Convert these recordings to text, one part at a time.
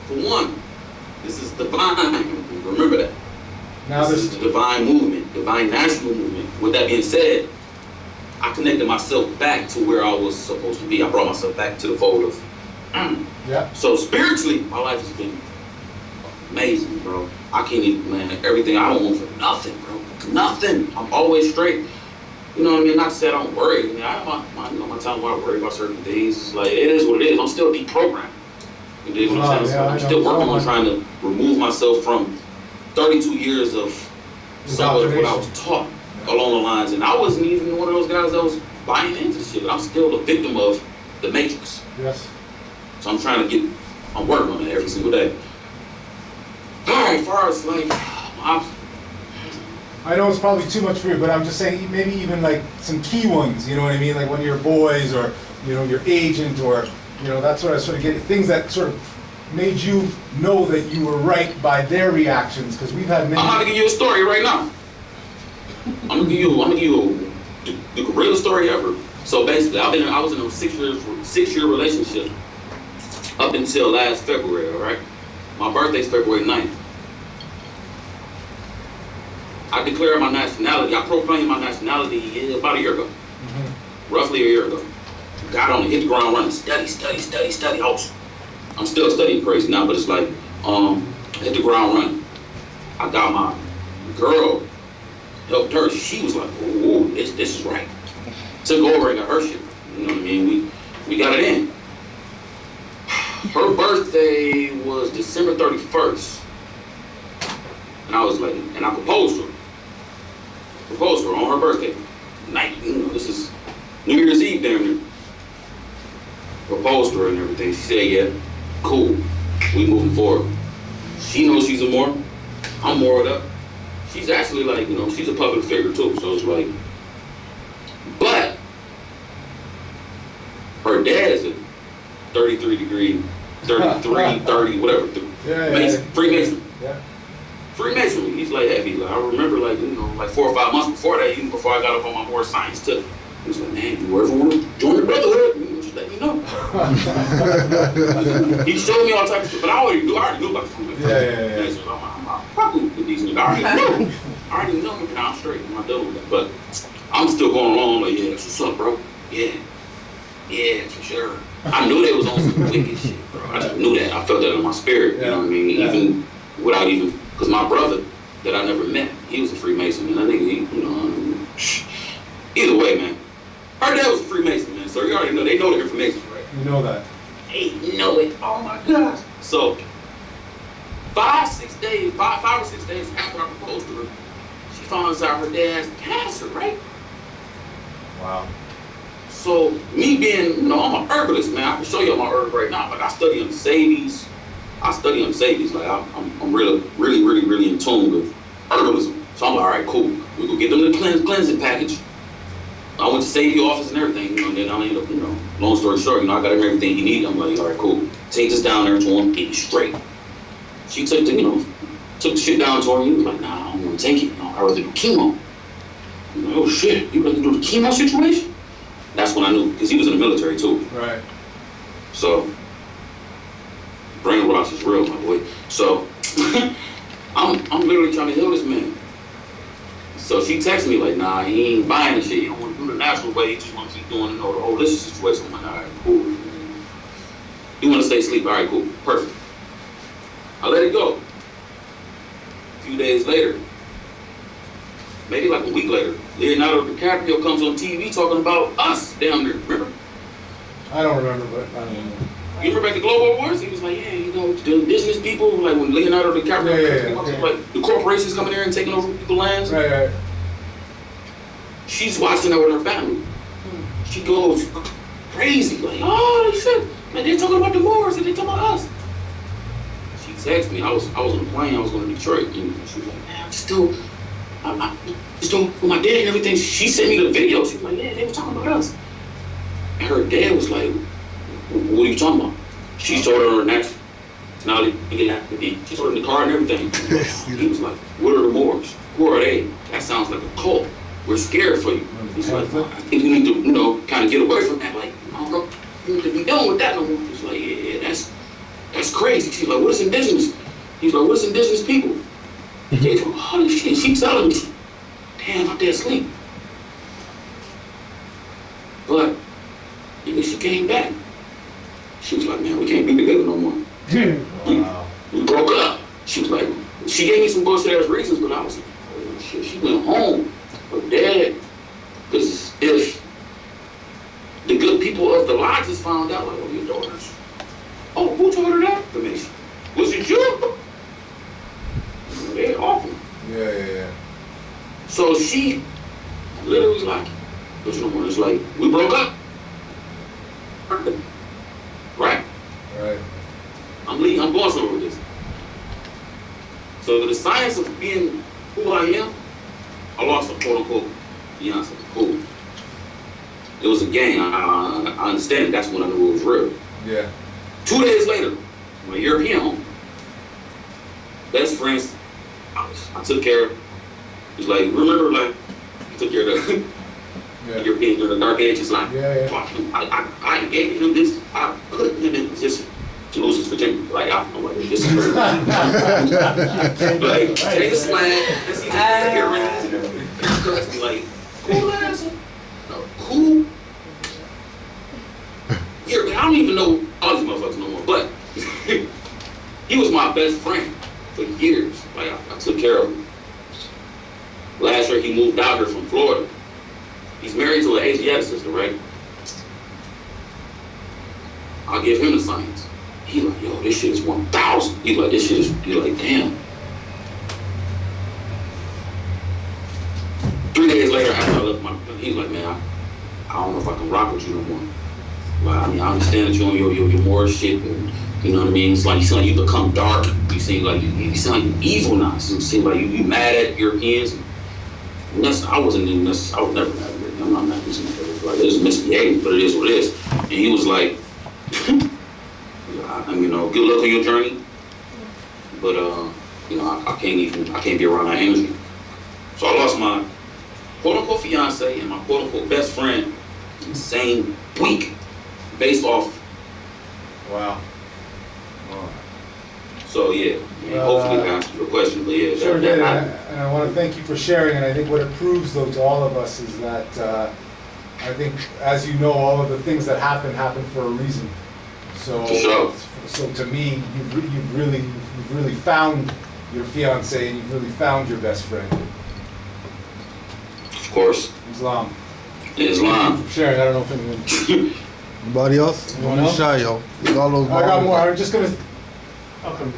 For one, this is divine. Remember that. Now this is the divine movement, divine national movement. With that being said, I connected myself back to where I was supposed to be. I brought myself back to the fold of. Yeah. So spiritually, my life has been amazing, bro. I can't even, man, everything I don't want for nothing, bro. Nothing. I'm always straight. You know what I mean? Not to say I don't worry. I mean, I have my time where I worry about certain things. It's like, it is what it is. I'm still deprogrammed. You dig what I'm saying? I'm still working on trying to remove myself from 32 years of some of what I was taught along the lines. And I wasn't even one of those guys that was buying into the shit. I'm still a victim of the matrix. Yes. So I'm working on it every single day. All right, as far as like, I know it's probably too much for you, but I'm just saying maybe even like some key ones, you know what I mean? Like one of your boys or, you know, your agent or, you know, that's what I sort of get, things that sort of made you know that you were right by their reactions, because we've had many. I'm gonna give you a story right now. I'm gonna give you the realest story ever. So basically, I was in a 6-year relationship up until last February, all right? My birthday's February 9th. I declared my nationality. I proclaimed my nationality about a year ago. Roughly a year ago. Got on it, hit the ground running, study. I'm still studying crazy now, but it's like, hit the ground running. I got my girl, helped her. She was like, oh, this is right. Took over and got her shit. You know what I mean? We got it in. Her birthday was December 31st. And I was like, and I proposed to her. On her birthday night. You know, this is New Year's Eve down there. Proposed to her and everything. She said, yeah, cool. We moving forward. She knows she's a Moor. I'm moored up. She's actually like, you know, she's a public figure too. So it's like, but her dad is a 33, 30, whatever. Freemason. Yeah. Freemasonry. He's like heavy. Like I remember, like, you know, like 4 or 5 months before that, even before I got up on my more science tip, he was like, man, you ever want to join the brotherhood? You just let me know. He showed me all types of stuff, but I already knew about Freemasonry. Yeah. So I'm probably with these niggas. I already know him, and I'm straight. I'm not done with that. But I'm still going along like, yeah, that's what's up, bro. Yeah, for sure. I knew they was on some wicked shit, bro. I just knew that. I felt that in my spirit. You know what I mean? Even without even. Because my brother that I never met, he was a Freemason, and I think either way, man. Her dad was a Freemason, man, so you already know, they know the information, right? You know that. They know it, oh my gosh. So, 5 or 6 days after I proposed to her, she finds out her dad has cancer, right? Wow. So, me being, you know, I'm an herbalist, man. I can show you my herb right now. Like, I study on Sadies. Like I'm really in tune with herbalism. So I'm like, all right, cool. We go get them the cleansing package. I went to Sadie office and everything, you know, and then I ended up, you know, long story short, you know, I got him everything he needed. I'm like, all right, cool. Take this down there to him, get it straight. She took the shit down to her. He was like, nah, I don't want to take it. You know, I'd rather do chemo. I'm like, oh shit, you rather do the chemo situation? That's when I knew, because he was in the military too. Right. So, brainwash is real, my boy. So, I'm literally trying to heal this man. So she texted me like, nah, he ain't buying the shit. He don't want to do the natural way. He just want to keep doing the holistic situation. I'm like, all right, cool. You want to stay asleep? All right, cool, perfect. I let it go. A few days later, maybe like a week later, Leonardo DiCaprio comes on TV talking about us down there. Remember? I don't remember, but I don't know. You remember at the Global Awards? He was like, yeah, you know, the indigenous people, like when Leonardo DiCaprio, like the corporations coming there and taking over people's lands. Right. She's watching that with her family. She goes crazy, like, oh shit, man, they're talking about the Moors and they talking about us. She texted me. I was on the plane. I was going to Detroit, and she was like, man, I'm still with my dad and everything. She sent me the video. She was like, yeah, they were talking about us. And her dad was like, what are you talking about? She told her next. Now she told her in the car and everything. He was like, what are the Moors? Who are they? That sounds like a cult. We're scared for you. He's like, I think you need to, you know, kind of get away from that. Like, I don't know, you need to be done with that no more. He's like, yeah, that's crazy. She's like, what is indigenous? He's like, what is indigenous people? She's like, holy shit, she's telling me. Damn, I'm dead asleep. But she came back. She was like, man, we can't be together no more. Wow. We broke up. She was like, she gave me some bullshit ass reasons, but I was like, oh shit, she went home. Her dad, because if the good people of the lodges found out, like, oh, your daughters. Oh, who told her that information? Was it you? They're awful. Yeah. So she literally was like, it's like, we broke up. Right. I'm going somewhere with this. So the science of being who I am, I lost a quote unquote fiance. Cool. It was a game. I understand that's when I knew it was real. Yeah. 2 days later, my European home, best friends, I took care of. He's like, remember, like, I took care of the European during the dark ages. Like, I gave him this, I put him in position to lose his virginity. Like, I don't know what this is. Like, take a slang, let's see the earrings and everything. Like, cool ass. No, cool. Here, I don't even know all these motherfuckers no more, but he was my best friend for years. Like, I took care of him. Last year, he moved out here from Florida. He's married to an Asiatic sister, right? I'll give him the science. He like, yo, this shit is 1,000. He like, this shit is, he like, damn. 3 days later, after I left he's like, man, I don't know if I can rock with you no more. Like, I mean, I understand that you're on your more shit, and you know what I mean? It's like you seem like you become dark. You seem like you sound like you evil now. You seem like you mad at Europeans. And I wasn't even I was never mad at Europeans. I'm not mad at them. Like, it was misbehaving, but it is what it is. And he was like, you know, good luck on your journey. But you know, I can't be around that energy. So I lost my quote unquote fiance and my quote unquote best friend in the same week, based off. Wow. So yeah, hopefully that answered your question. But yeah, sure did. And I want to thank you for sharing. And I think what it proves, though, to all of us is that I think, as you know, all of the things that happen for a reason. So, so to me, you've really found your fiance, and you've really found your best friend. Of course. Islam. Islam. For sharing. I don't know if anyone. Anybody else? Anyone else? Shy, yo. I got more. I'm just gonna. Okay.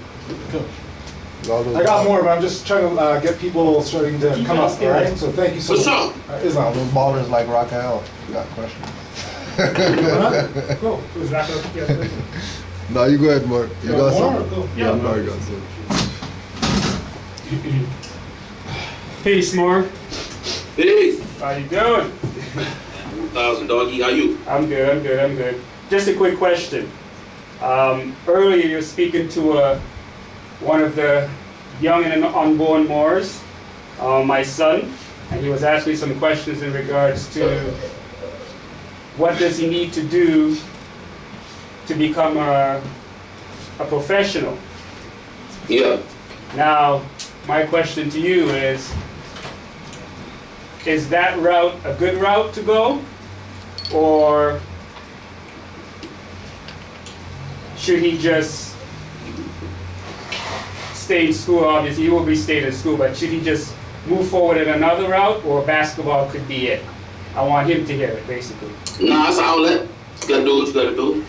I got more, but I'm just trying to get people starting to come up. All right. So thank you so much. Islam. Those ballers like rock out. You got questions? Cool. Who's not going to get No, you go ahead, Mark. You got something? Cool. Yeah, I know you got something. Peace, Mark. Peace. How you doing? 1,000 doggy. How you? I'm good. Just a quick question. Earlier you were speaking to one of the young and unborn Moors, my son, and he was asking some questions in regards to what does he need to do to become a professional. Yeah. Now, my question to you is that route a good route to go, or should he just stay in school? Obviously, he will be staying in school, but should he just move forward in another route, or basketball could be it? I want him to hear it, basically. Nah, it's an outlet. You gotta do what you gotta do.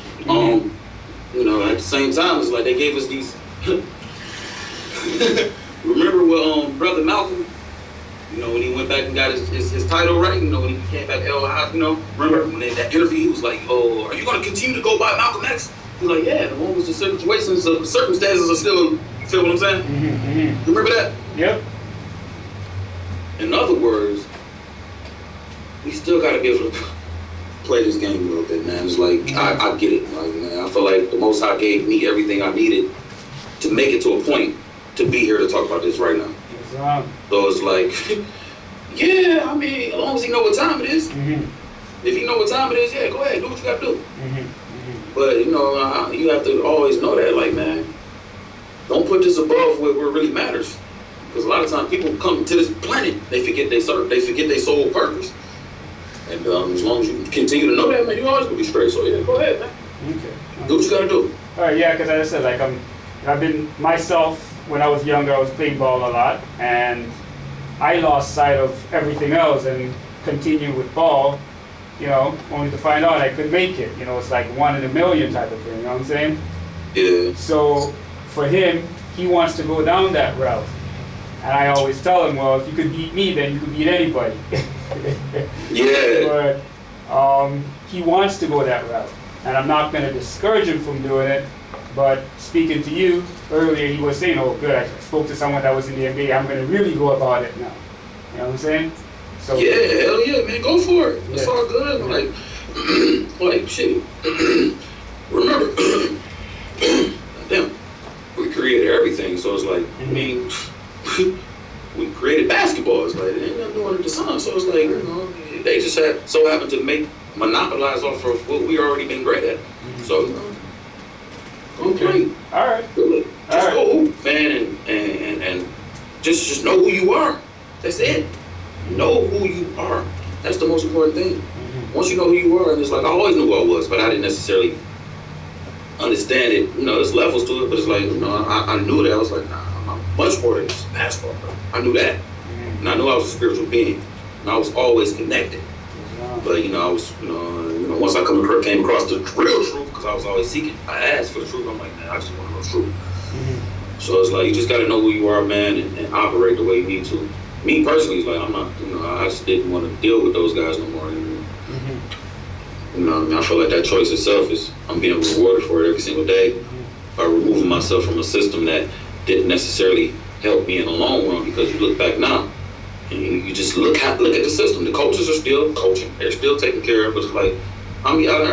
You know, at the same time, it's like they gave us these. Remember what Brother Malcolm, you know, when he went back and got his title right, you know, when he came back to El, you know, remember when that interview, he was like, oh, are you gonna continue to go by Malcolm X? He's like, yeah, the one was the situations, the circumstances are still, you feel what I'm saying? You remember that? Yep. In other words, we still gotta be able to play this game a little bit, man. It's like, I get it. Like, man, I feel like the Most High gave me everything I needed to make it to a point to be here to talk about this right now. So it's like, yeah, I mean, as long as he know what time it is. If he know what time it is, yeah, go ahead, do what you gotta do. But, you know, you have to always know that, like, man, don't put this above where it really matters. Because a lot of times people come to this planet, they forget their sole purpose. And as long as you continue to know that, man, you always gonna be straight. So yeah, go ahead, man. Okay. Do what you gotta do. All right, yeah, because as I said, like I've been myself when I was younger, I was playing ball a lot, and I lost sight of everything else and continued with ball, you know, only to find out I could make it. You know, it's like 1 in a million type of thing. You know what I'm saying? Yeah. So for him, he wants to go down that route. And I always tell him, well, if you could beat me, then you could beat anybody. Yeah. But he wants to go that route. And I'm not going to discourage him from doing it. But speaking to you earlier, he was saying, oh, good, I spoke to someone that was in the NBA. I'm going to really go about it now. You know what I'm saying? So, yeah, hell yeah, man, go for it. It's Yeah. all good. Like shit. Remember, damn, we created everything. So it's like, I mean, we created basketball. It's like, it ain't nothing doing with the sun. So it's like, you know, they just so happen to monopolize off of what we already been great at. So, you know, go play. all right. Really. Just All right. go hoop, man, and just know who you are. That's it. Know who you are. That's the most important thing. Once you know who you are, and it's like, I always knew who I was, but I didn't necessarily understand it. You know, there's levels to it, but it's like, you know, I knew that. I was like, nah, I'm much more than just basketball, bro. I knew that. And I knew I was a spiritual being. And I was always connected. But, you know, I was, you know, once I came across the real truth, because I was always seeking, I asked for the truth. I'm like, man, I just want to know the truth. So it's like, you just got to know who you are, man, and operate the way you need to. Me personally, it's like, I'm not, you know, I just didn't want to deal with those guys no more. You know, I mean, I feel like that choice itself is, I'm being rewarded for it every single day by removing myself from a system that didn't necessarily help me in the long run. Because you look back now, and you just look at the system. The coaches are still coaching; they're still taking care of. But it's like, how many Allen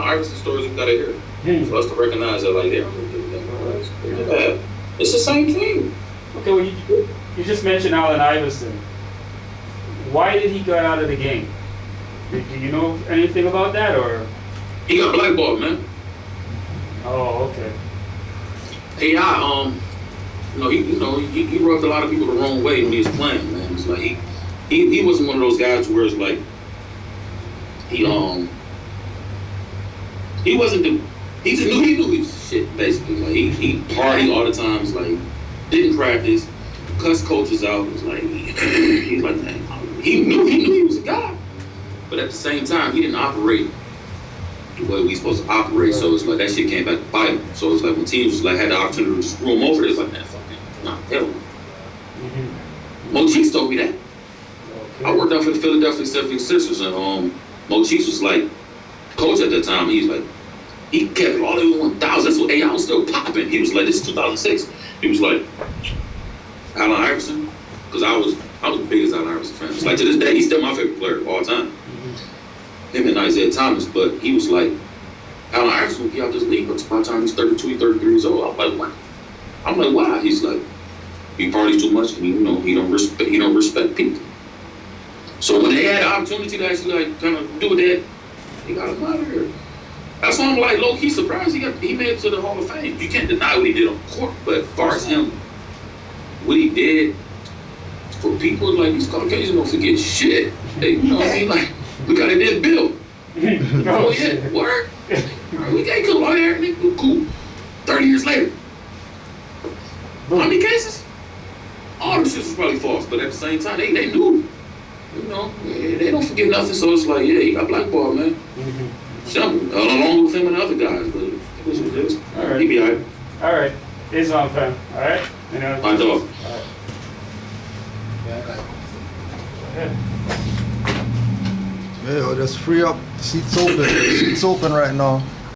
Iverson stories we got to hear for us to recognize that, like, it's the same thing. Okay, well, you just mentioned Allen Iverson. Why did he get out of the game? Do you know anything about that, or? He got blackballed, man. Oh, okay. AI, he rubbed a lot of people the wrong way when he was playing, man. It's like he wasn't one of those guys where it's like he just knew he was shit, basically. Like he partied all the time. It's like didn't practice, cussed coaches out. It's like he's like, man, he knew he was a guy, but at the same time he didn't operate the way we supposed to operate. So it's like that shit came back to bite him. So it's like when teams was like had the opportunity to screw him over, it's like, man, fuck it, nah, hell no. Mochis told me that. Okay. I worked out for the Philadelphia 76ers, and Mochis was like coach at that time. He was like, he kept all the 1,000. That's what AI was still popping. He was like, this is 2006. He was like, Allen Iverson, because I was the biggest Allen Iverson fan. It's like to this day, he's still my favorite player of all time. Him and Isaiah Thomas, but he was like, Allen Iverson will be out this league, but by the time he's 32, 33 years old. I'm like, what? I'm like, why? He's like, he parties too much, and he don't respect people. So when they had the opportunity to actually like kind of do what they got him out of here. That's why I'm like low key surprised he made it to the Hall of Fame. You can't deny what he did on the court, but as far as him, what he did for people like these Caucasians don't forget shit. They, you know what I mean? Like, we got a dead bill. Oh yeah, word. We can't come out here and we're cool. 30 years later. How many cases? All the shit was probably false, but at the same time, they knew. You know, they don't forget nothing, so it's like, yeah, he got blackballed, man. Simple. Along with him and other guys, but it was what it is. All right. He be alright. All right. It's on, fam. All right? You know, My dog. all right. Yeah, just free up. Seats open. Seats open right now.